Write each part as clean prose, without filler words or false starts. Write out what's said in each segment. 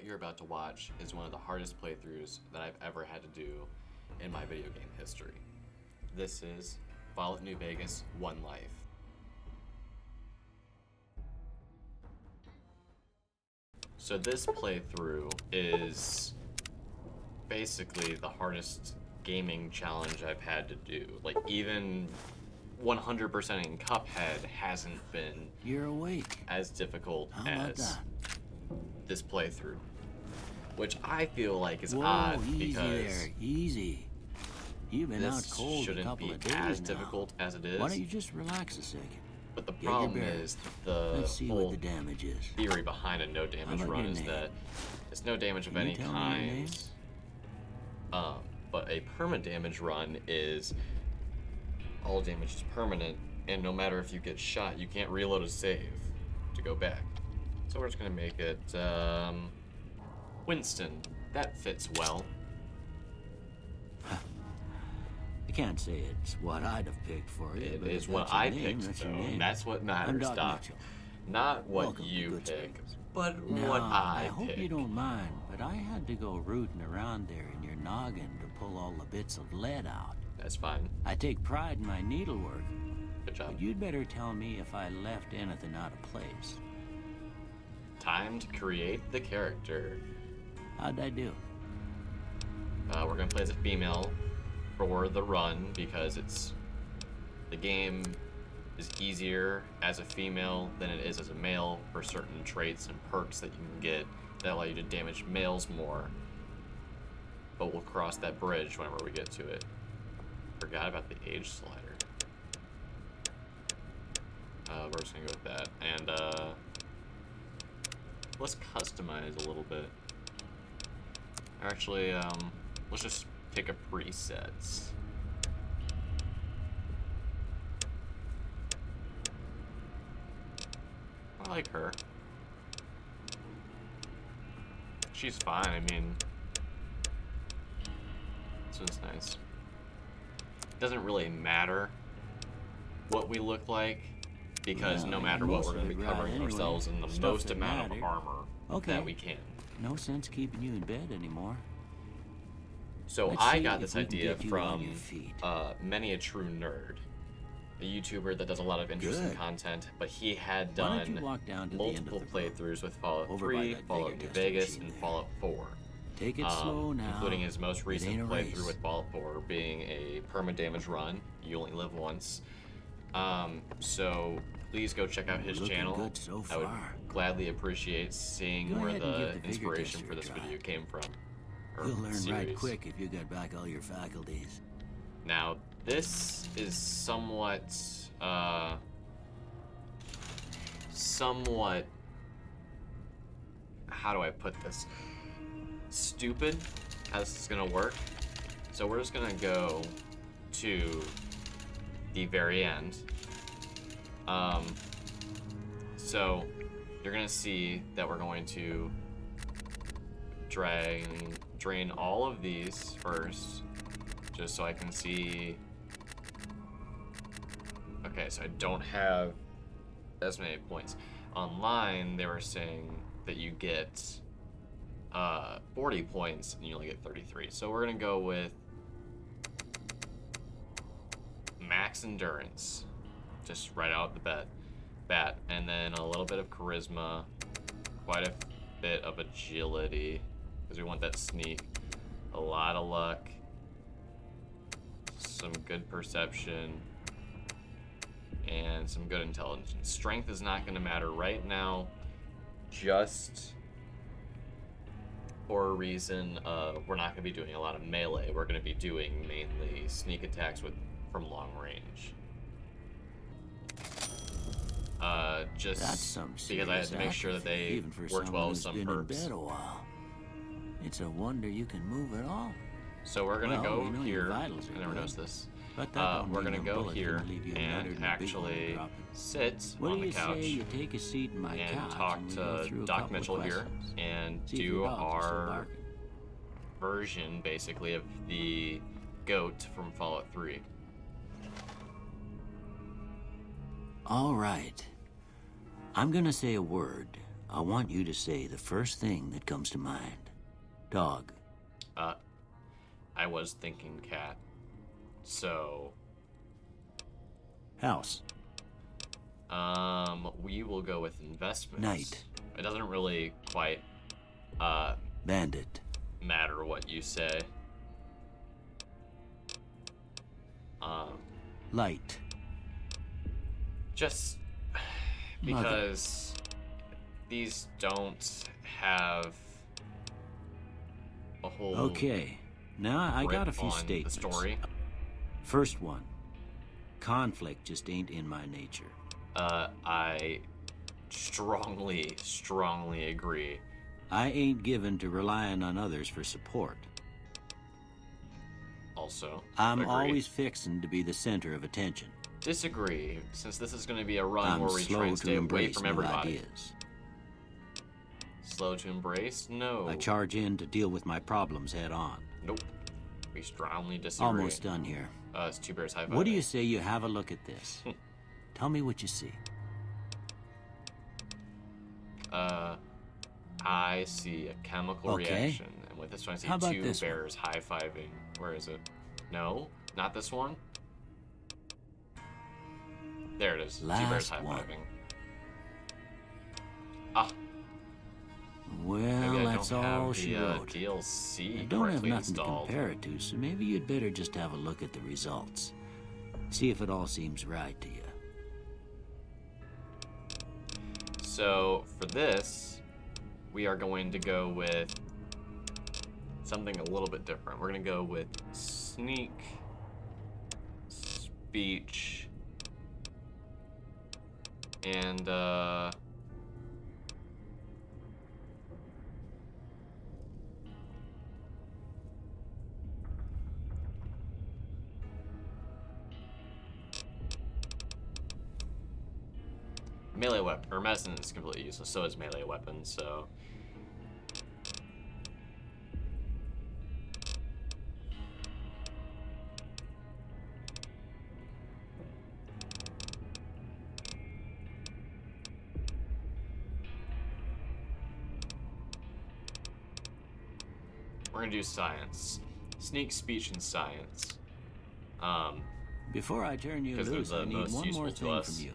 What you're about to watch is one of the hardest playthroughs that I've ever had to do in my video game history. This is Fallout New Vegas One Life. So this playthrough is basically the hardest gaming challenge I've had to do. Like, even 100%ing Cuphead hasn't been You're awake. as difficult How about as that? this playthrough, which I feel like is Whoa, odd easy because there, easy. You've been out this cold a shouldn't couple be of days as now. difficult as it is. Why don't you just relax a second? But the your problem bearings. is the Let's see whole what the damage is. theory behind a no damage How about run your is name? that it's no damage of Can you any tell me your name? kind. But a permadamage run is all damage is permanent, and no matter if you get shot, you can't reload a save to go back. So we're just gonna make it Winston. That fits well. I can't say it's what I'd have picked for you. It but is if what that's your I name, picked, that's your though. name. That's what I'm matters, Doc Doc. Mitchell. Not what Welcome to you Good pick, Springs. but Now, what I hope pick. you don't mind, but I had to go rooting around there in your noggin to pull all the bits of lead out. That's fine. I take pride in my needlework, Good job. but you'd better tell me if I left anything out of place. Time to create the character. How'd I do? We're gonna play as a female for the run because the game is easier as a female than it is as a male for certain traits and perks that you can get that allow you to damage males more. But we'll cross that bridge whenever we get to it. Forgot about the age slider. We're just gonna go with that. And let's customize a little bit. Actually, let's just pick a presets. I like her. She's fine, I mean, this one's nice. Doesn't really matter what we look like, because Well, no matter what, we're going to be mostly right covering anyway. ourselves in the Stuff most that amount of mattered. armor Okay. that we can. No sense keeping you in bed anymore. So Let's I see got if this we can idea get you on from your feet. Many a True Nerd, a YouTuber that does a lot of interesting Good. content, but he had Why don't you done walk down to the end of multiple the road? playthroughs with Fallout Over by 3, that Fallout bigger New testing Vegas, machine and there. Fallout 4. Take it slow now. Including his most It recent ain't a playthrough race. with Fallout 4 being a permadamage run. You only live once. So please go check out his Looking channel. good so I would far. gladly appreciate seeing Go where ahead and the give the bigger inspiration tester for a this try. video came from. Or You'll learn right series. quick if you got back all your faculties. Now, this is somewhat, how do I put this? Stupid how this is gonna work. So we're just gonna go to the very end. So you're gonna see that we're going to drain all of these first, just so I can see. Okay, so I don't have as many points. Online, they were saying that you get 40 points and you only get 33. So we're gonna go with max endurance, just right out the bat, and then a little bit of charisma, quite a bit of agility, because we want that sneak, a lot of luck, some good perception, and some good intelligence. Strength is not going to matter right now, just for a reason we're not going to be doing a lot of melee. We're going to be doing mainly sneak attacks from long range. Just That's some because I had to make serious sure that atrophy, they even for worked well someone with who's some been in perks. bed a while. It's a wonder you can move at all. So we're gonna Well, go we know your here. vitals are I never good. noticed this. But that don't We're mean gonna a go bullet here can leave you nuttered and in a big actually hole drop. sit What on do the you couch say you take a seat in my and couch talk and we go to through a Doc couple of Mitchell here questions? and See if do your dogs are still our barking. version, basically, of the goat from Fallout 3. All right. I'm gonna say a word. I want you to say the first thing that comes to mind. Dog. I was thinking cat. So, House. we will go with investments. Night. It doesn't really quite, Bandit. matter what you say. Light. Just because these don't have a whole Okay. Now I got a grip few on statements. the story. First one. Conflict just ain't in my nature. I strongly agree. I ain't given to relying on others for support. Also, I'm agree. always fixin' to be the center of attention. Disagree, since this is going to be a run I'm where we try slow and to stay away embrace from new everybody. ideas. Slow to embrace? No. I charge in to deal with my problems head on. Nope. We strongly disagree. Almost done here. It's two bears high five. What do you say you have a look at this? Tell me what you see. I see a chemical Okay. reaction, and with this one I see How about two this one? bears high-fiving. Where is it? No, not this one. There it is. Two bears Last one. high-fiving. Ah, Well, maybe I that's don't all have she the wrote. DLC I don't have correctly nothing installed. to compare it to, so maybe you'd better just have a look at the results. See if it all seems right to you. So for this, we are going to go with something a little bit different. We're going to go with sneak, speech, and melee weapon, or medicine is completely useless, so is melee weapon, so. We're gonna do science. Sneak, speech, and science. Before I turn you 'Cause they're loose, the I need most one useful more to thing us. from you.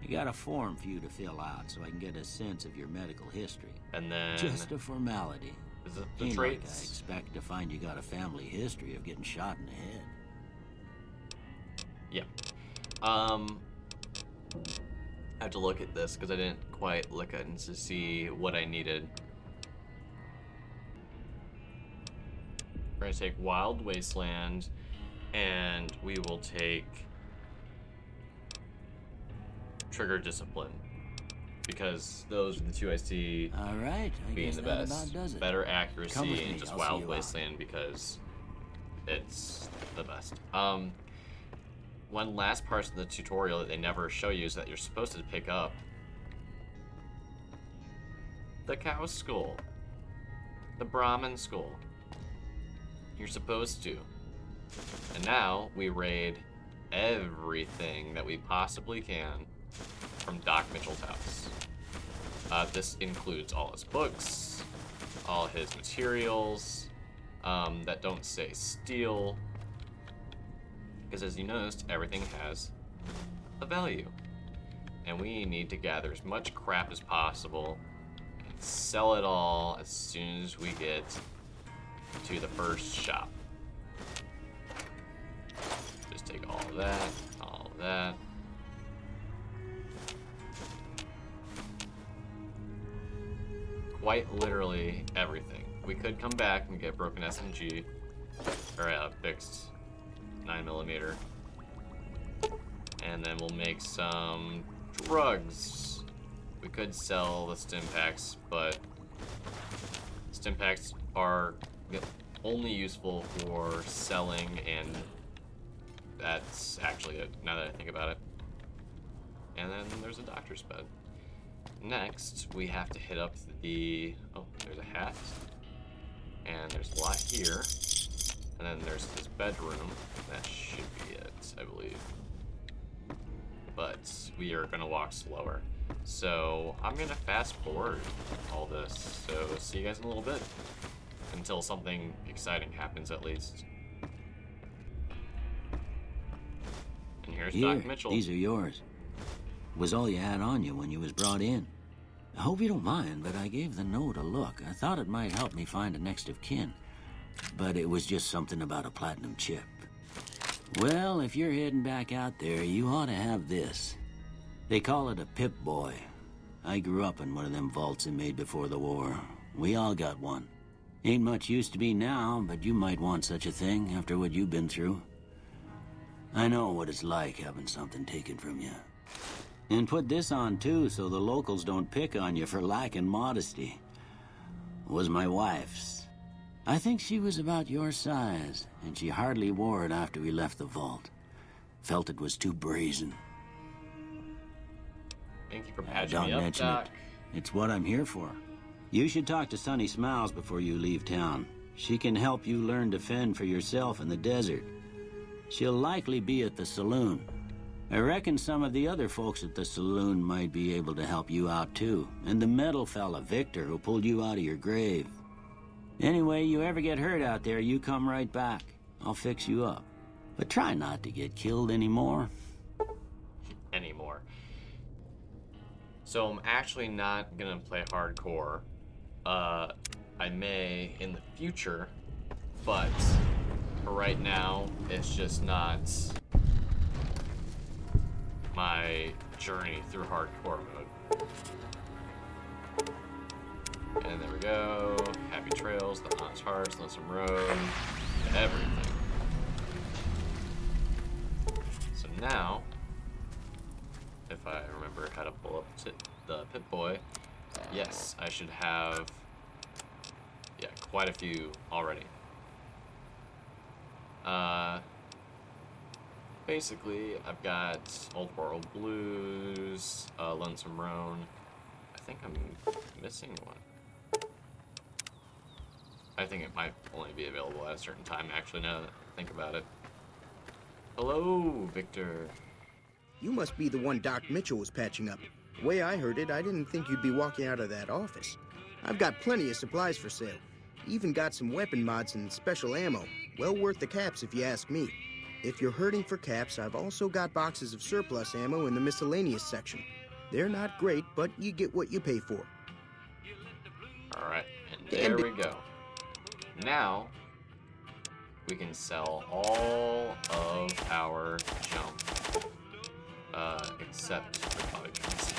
I got a form for you to fill out so I can get a sense of your medical history. And then Just a formality. is it the Ain't like I traits? expect to find you got a family history of getting shot in the head. Yeah. I have to look at this because I didn't quite look at it to see what I needed. We're gonna take Wild Wasteland, and we will take Trigger Discipline, because those are the two I see All right, I being guess the that best. about does it. Better Come accuracy with and me, just I'll see Wild you out. Wasteland because it's the best. One last part of the tutorial that they never show you is that you're supposed to pick up the cow skull, the Brahmin skull. You're supposed to. And now we raid everything that we possibly can from Doc Mitchell's house. This includes all his books, all his materials that don't say steal, because as you noticed, everything has a value. And we need to gather as much crap as possible and sell it all as soon as we get to the first shop. Just take all of that, all of that. Quite literally everything. We could come back and get broken SMG, or a fixed 9mm, and then we'll make some drugs. We could sell the stim packs, but stim packs are only useful for selling, and that's actually it, now that I think about it. And then there's a doctor's bed. Next, we have to hit up the, oh, there's a hat. And there's a lot here. And then there's his bedroom. That should be it, I believe. But we are gonna walk slower. So I'm gonna fast forward all this. So see you guys in a little bit. Until something exciting happens, at least. And here's Here, Doc Mitchell. these are yours. Was all you had on you when you was brought in. I hope you don't mind, but I gave the note a look. I thought it might help me find a next of kin. But it was just something about a platinum chip. Well, if you're heading back out there, you ought to have this. They call it a Pip-Boy. I grew up in one of them vaults they made before the war. We all got one. Ain't much use to be now, but you might want such a thing after what you've been through. I know what it's like having something taken from you. And put this on too, so the locals don't pick on you for lacking modesty. Was my wife's. I think she was about your size, and she hardly wore it after we left the vault. Felt it was too brazen. Thank you for patching Don't me up, mention Doc. it. It's what I'm here for. You should talk to Sunny Smiles before you leave town. She can help you learn to fend for yourself in the desert. She'll likely be at the saloon. I reckon some of the other folks at the saloon might be able to help you out too. And the metal fella, Victor, who pulled you out of your grave. Anyway, you ever get hurt out there, you come right back. I'll fix you up. But try not to get killed anymore. Anymore. So I'm actually not gonna play hardcore. I may in the future, but for right now, it's just not my journey through hardcore mode. And there we go. Happy trails, the honest hearts, lonesome road, everything. So now, if I remember how to pull up to the Pip-Boy, yes, I should have, yeah, quite a few already. Basically, I've got Old World Blues, Lonesome Roan. I think I'm missing one. I think it might only be available at a certain time, actually, now that I think about it. Hello, Victor. You must be the one Doc Mitchell was patching up. The way I heard it, I didn't think you'd be walking out of that office. I've got plenty of supplies for sale. Even got some weapon mods and special ammo. Well worth the caps if you ask me. If you're hurting for caps, I've also got boxes of surplus ammo in the miscellaneous section. They're not great, but you get what you pay for. Alright, and there we go. Now, we can sell all of our junk. Except for bobby pins.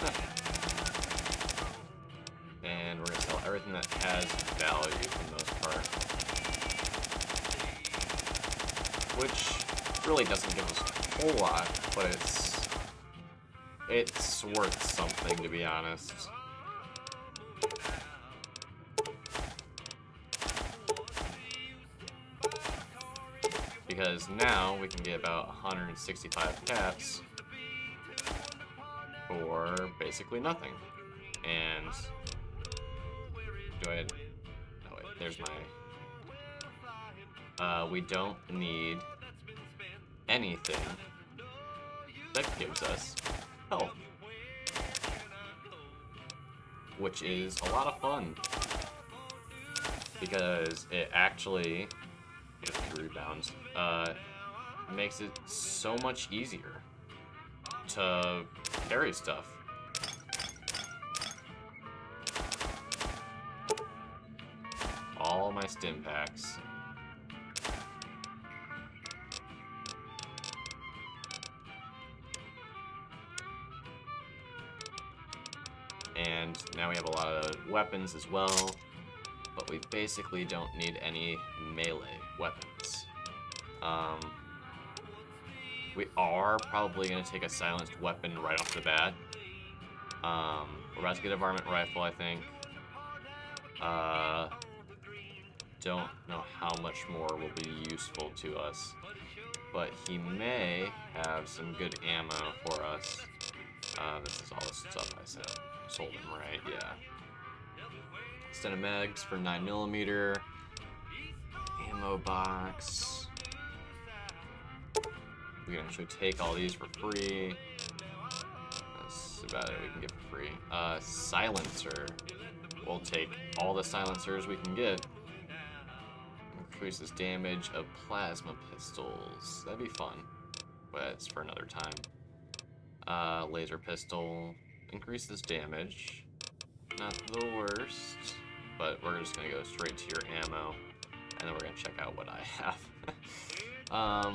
And we're gonna sell everything that has value for the most part. Which really doesn't give us a whole lot, but it's worth something, to be honest. Because now we can get about 165 caps for basically nothing. And do I? Oh wait, there's my. We don't need anything that gives us health, which is a lot of fun because it actually rebounds. Makes it so much easier to carry stuff. All my stim packs. And now we have a lot of weapons as well, but we basically don't need any melee weapons. We are probably going to take a silenced weapon right off the bat. We're about to get a varmint rifle, I think. Don't know how much more will be useful to us, but he may have some good ammo for us. This is all the stuff I sold him, right? Yeah. Extended mags for 9mm. Ammo box. We can actually take all these for free. Let's That's about it. We can get for free. Silencer. We'll take all the silencers we can get. Increases damage of plasma pistols. That'd be fun, but it's for another time. Laser pistol increases damage. Not the worst, but we're just gonna go straight to your ammo, and then we're gonna check out what I have.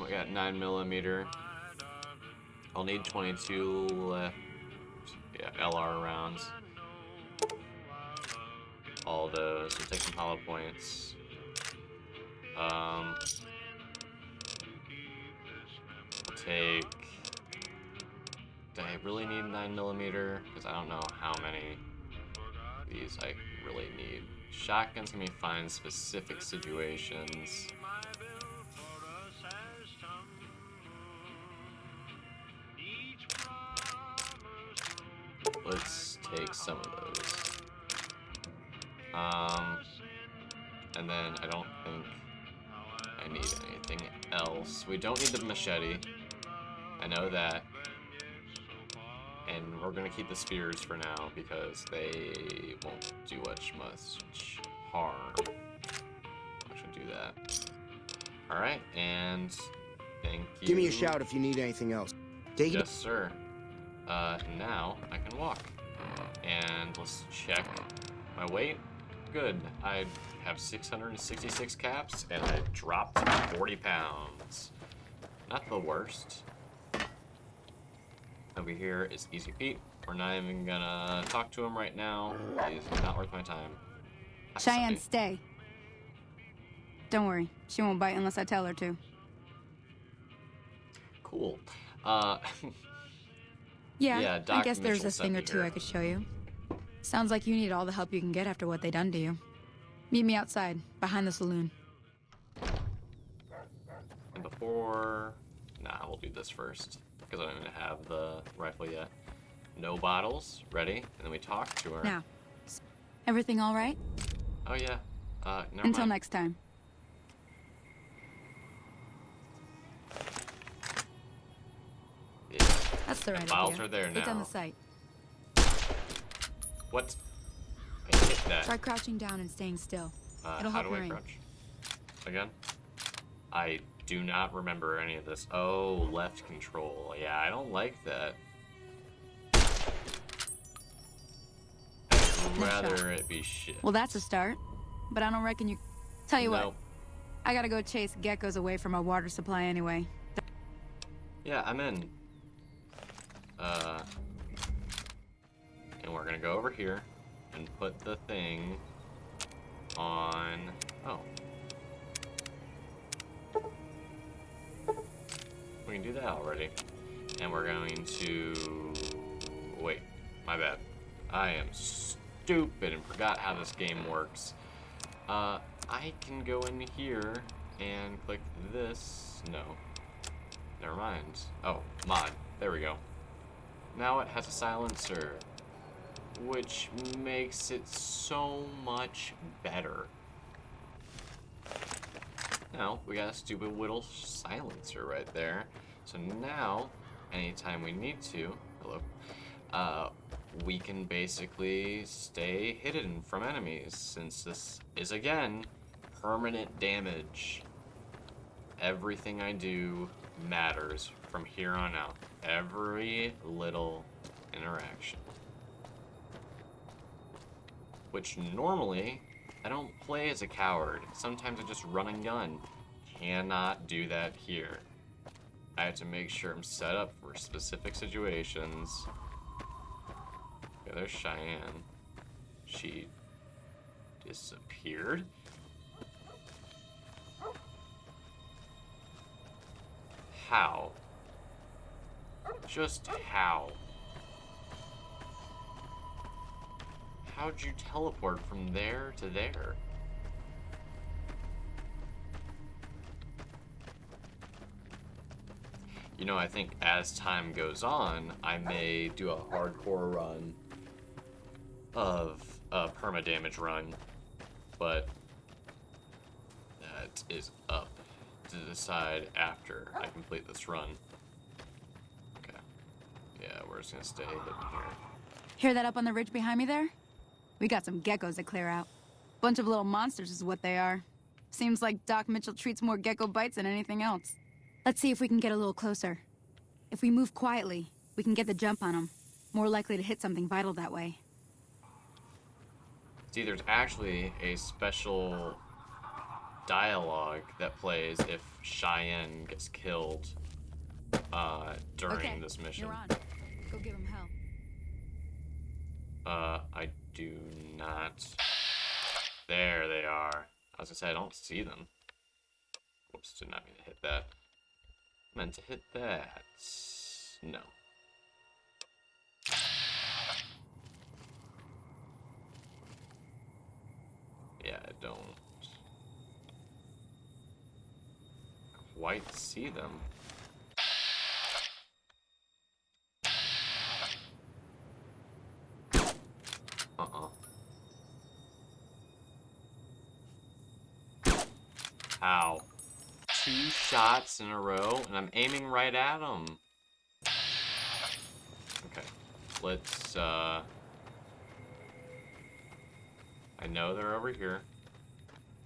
We got 9mm. I'll need 22 left. Yeah, LR rounds. All those. We'll take some hollow points. We'll take. Do I really need 9mm? Because I don't know how many of these I really need. Shotguns can be fine in specific situations. Let's take some of those. And then I don't think I need anything else. We don't need the machete. I know that. And we're gonna keep the spears for now because they won't do much harm. I should do that. Alright, and thank you. Give me a shout if you need anything else. Take it. Yes, sir. Now I can walk. And let's check my weight. Good. I have 666 caps, and I dropped 40 pounds. Not the worst. Over here is Easy Pete. We're not even gonna talk to him right now. He's not worth my time. Cheyenne, stay. Don't worry. She won't bite unless I tell her to. Cool. Yeah, Doc I guess there's Mitchell a sent thing or me two here. I could show you. Sounds like you need all the help you can get after what they done to you. Meet me outside, behind the saloon. And before... Nah, we'll do this first. Because I don't even have the rifle yet. No bottles. Ready? And then we talk to her. Now, everything all right? Oh, yeah. Never Until mind. next time. Yeah. That's the right files idea. are there It's on now. the site. What? I hit that. Try crouching down and staying still. It'll How help do your I aim. crouch? Again? I do not remember any of this. Oh, left control. Yeah, I don't like that. I'd rather it be shit. Well, that's a start. But I don't reckon you... Tell you what, Nope. I gotta go chase geckos away from our water supply anyway. Yeah, I'm in. And we're gonna go over here and put the thing on... Oh. We can do that already. And we're going to... Wait, my bad. I am stupid and forgot how this game works. I can go in here and click this. No. Never mind. Oh, mod. There we go. Now it has a silencer, which makes it so much better. Now, we got a stupid little silencer right there. So now, anytime we need to, hello, we can basically stay hidden from enemies, since this is, again, permanent damage. Everything I do matters from here on out. Every little interaction. Which normally, I don't play as a coward. Sometimes I just run and gun. Cannot do that here. I have to make sure I'm set up for specific situations. Okay, there's Cheyenne. She disappeared? How? Just how? How'd you teleport from there to there? You know, I think as time goes on, I may do a hardcore run of a permadamage run, but that is up to decide after I complete this run. Okay. Yeah, where's just gonna stay hidden here. Hear that up on the ridge behind me there? We got some geckos to clear out. Bunch of little monsters is what they are. Seems like Doc Mitchell treats more gecko bites than anything else. Let's see if we can get a little closer. If we move quietly, we can get the jump on them. More likely to hit something vital that way. See, there's actually a special dialogue that plays if Cheyenne gets killed during this mission. You're on. Go give him hell. I do not. There they are. I was gonna say I don't see them. Whoops, did not mean to hit that. Meant to hit that. No. Yeah, I don't quite see them. How? 2 shots in a row, and I'm aiming right at them. Okay, let's, I know they're over here.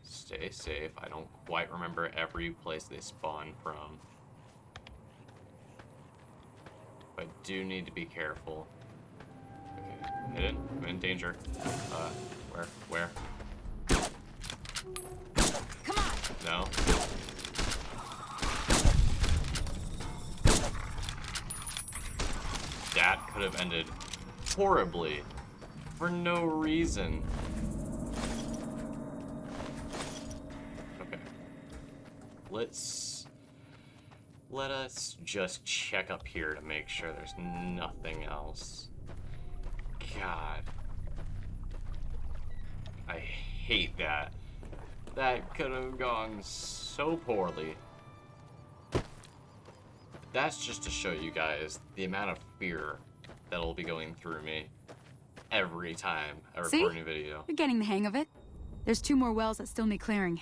Stay safe. I don't quite remember every place they spawn from. But I do need to be careful. Okay, hidden. I'm in danger. Where? Come on! No. That could have ended horribly for no reason. Okay. Let us just check up here to make sure there's nothing else. God. I hate that. That could have gone so poorly. That's just to show you guys the amount of fear that'll be going through me every time I record a new video. You're getting the hang of it. There's 2 more wells that still need clearing.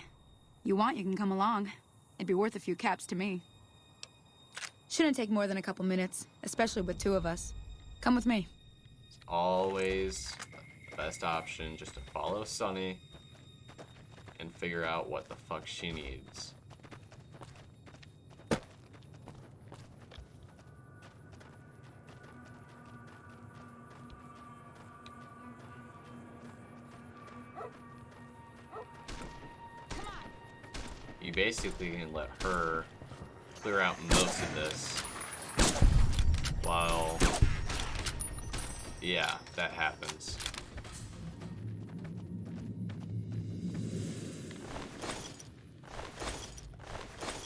You want, you can come along. It'd be worth a few caps to me. Shouldn't take more than a couple minutes, especially with 2 of us. Come with me. It's always the best option just to follow Sunny and figure out what the fuck she needs. You basically can let her clear out most of this while, yeah, that happens.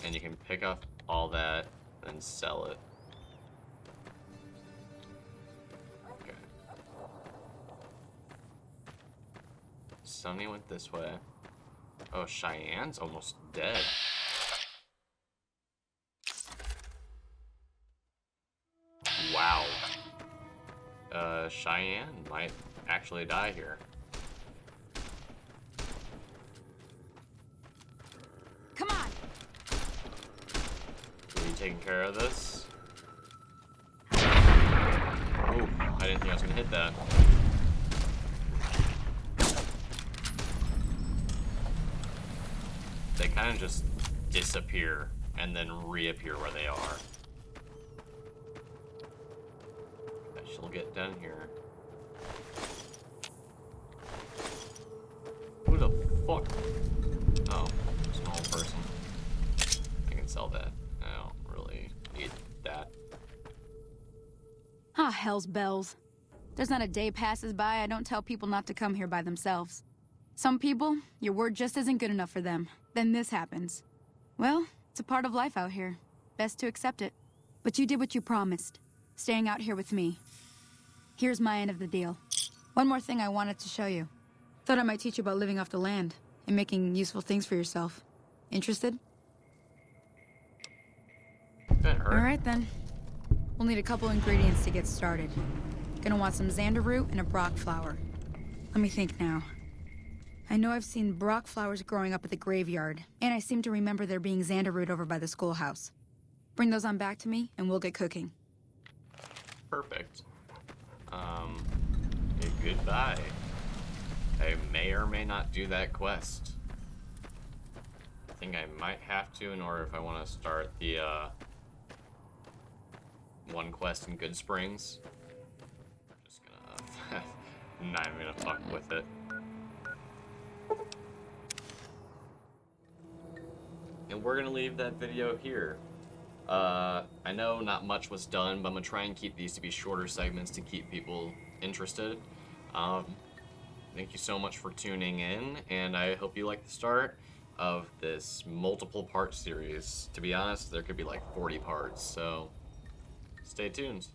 And you can pick up all that and sell it. Okay. Sunny went this way. Oh, Cheyenne's almost dead. Wow. Cheyenne might actually die here. Come on! Are you taking care of this? Oh, I didn't think I was gonna hit that. They kind of just disappear and then reappear where they are. I shall get done here. Who the fuck? Oh, small person. I can sell that. I don't really need that. Ah, hell's bells. There's not a day passes by I don't tell people not to come here by themselves. Some people, your word just isn't good enough for them. Then this happens. Well, it's a part of life out here. Best to accept it. But you did what you promised, staying out here with me. Here's my end of the deal. One more thing I wanted to show you. Thought I might teach you about living off the land and making useful things for yourself. Interested? That hurt. All right then. We'll need a couple ingredients to get started. Gonna want some xander root and a brock flower. Let me think now. I know I've seen brock flowers growing up at the graveyard, and I seem to remember there being xander root over by the schoolhouse. Bring those on back to me, and we'll get cooking. Perfect. Okay, goodbye. I may or may not do that quest. I think I might have to in order if I want to start the one quest in Good Springs. I'm just gonna I'm not even gonna fuck with it. And we're gonna leave that video here. I know not much was done, but I'm gonna try and keep these to be shorter segments to keep people interested. Thank you so much for tuning in, and I hope you like the start of this multiple part series. To be honest, there could be like 40 parts, so stay tuned.